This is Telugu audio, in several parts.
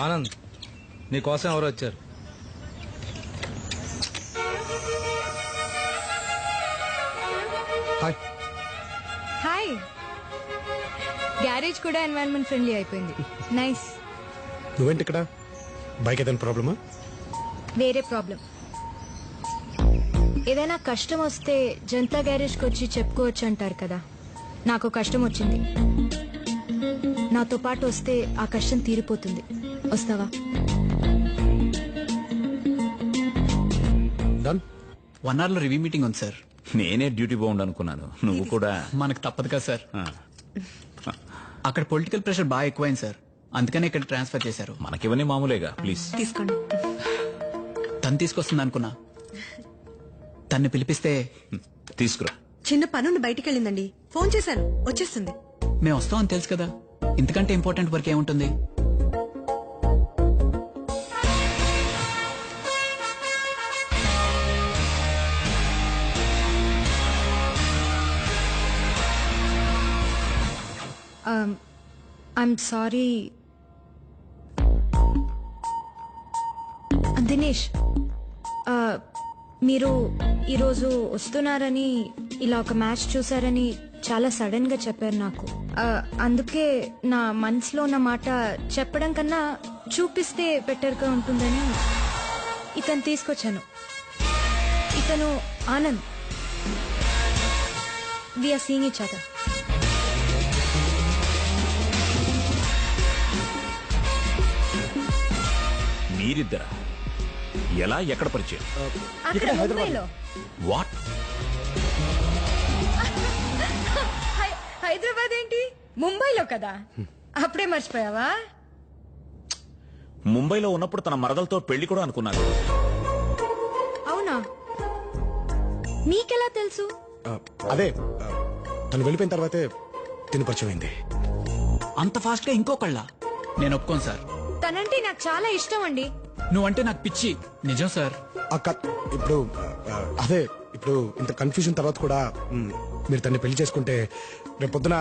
ఆనంద్, నీ కోసం ఎవరు వచ్చారు? హాయ్. హాయ్. గ్యారేజ్ కూడా ఎన్వైరన్మెంట్ ఫ్రెండ్లీ అయిపోయింది. నైస్. నువ్వేంటి ఇక్కడ? బైక్ ఏదైనా ప్రాబ్లమా? వేరే ప్రాబ్లం. ఏదైనా కష్టం వస్తే జనతా గ్యారేజ్కి వచ్చి చెప్పుకోవచ్చు అంటారు కదా. నాకు కష్టం వచ్చింది. నాతో పాటు వస్తే ఆ కష్టం తీరిపోతుంది. వస్తావా? డన్. 1 hour లో రివ్యూ మీటింగ్ ఉంది సార్. నేనే డ్యూటీ బాగుండు అనుకున్నాను, నువ్వు కూడా. మనకు తప్పదు కదా సార్. అక్కడ పొలిటికల్ ప్రెషర్ బాగా ఎక్కువైంది సార్, అందుకనే ఇక్కడ ట్రాన్స్ఫర్ చేశారు. మనకివన్నీ మామూలేగా, ప్లీజ్ తీసుకోండి. తను తీసుకొస్తుంది అనుకున్నా, తన్ని పిలిపిస్తే. తీసుకురా. చిన్న పనుండి బయటికి వెళ్ళిందండి, ఫోన్ చేశాను, వచ్చేస్తుంది. మేము వస్తామని తెలుసు కదా, ఇంతకంటే ఇంపార్టెంట్ వర్క్ ఏముంటుంది? I'm sorry Dinesh. మీరు ఈరోజు వస్తున్నారని, ఇలా ఒక మ్యాచ్ చూసారని చాలా సడన్ గా చెప్పారు నాకు. అందుకే నా మనసులో ఉన్న మాట చెప్పడం కన్నా చూపిస్తే బెటర్ గా ఉంటుందని ఇతను తీసుకొచ్చాను. ఇతను Anand. We are seeing each other. మీరిద్దరా? ఎలా, ఎక్కడ పరిచయం? అక్కడ ముంబైలో. వాట్? హైదరాబాద్ ఏంటి, ముంబైలో కదా. అప్పుడే మర్చిపోయావా? ముంబైలో ఉన్నప్పుడు తన మరదలతో పెళ్లి కూడా అనుకున్నాను. అవునా? మీకెలా తెలుసు? అదే తను వెళ్ళిపోయిన తర్వాతే తిని పరిచయం అయింది. అంత ఫాస్ట్ గా ఇంకొకళ్ళ? నేను ఒప్పుకోను సార్. తనంటే నాకు చాలా ఇష్టం అండి. నువ్వంటే నాకు పిచ్చి. నిజం సార్. ఇప్పుడు అదే ఇప్పుడు ఇంత కన్ఫ్యూజన్ తర్వాత కూడా మీరు తన్ని పెళ్లి చేసుకుంటే రేపొద్దున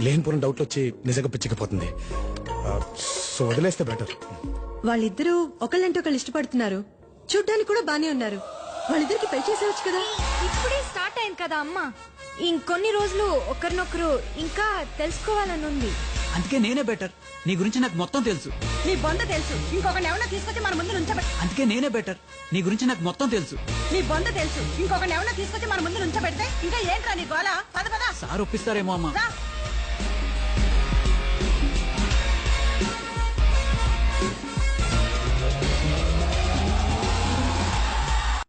లేనిపోయిన డౌట్లు వచ్చి నిజంగా పిచ్చికపోతుంది. సో వదిలేస్తే బెటర్. వాళ్ళిద్దరూ ఒకళ్ళంటే ఒకళ్ళు ఇష్టపడుతున్నారు, చూడ్డానికి కూడా బానే ఉన్నారు. వాళ్ళిద్దరికి పెళ్లి చేసేవచ్చు కదా. ఇప్పుడే స్టార్ట్ అయింది కదా అమ్మా. ఇంకొన్ని రోజులు ఒకరినొకరు ఇంకా తెలుసుకోవాలని ఉంది. అందుకే నేనే బెటర్. నీ గురించి నాకు మొత్తం తెలుసు. నీ బొంద తెలుసు, ఇంకొకరిని ఎవరైనా తీసుకొచ్చి మన ముందు నుంచబెట్టి. అందుకే నేనే బెటర్. నీ గురించి నాకు మొత్తం తెలుసు. నీ బొంద తెలుసు, ఇంకొకరిని ఎవరైనా తీసుకొచ్చి మన ముందు నుంచబెడితే ఇంకా ఏంట్రా నీ గోల? పద పద. సార్ ఒప్పిస్తారేమో అమ్మా. రా.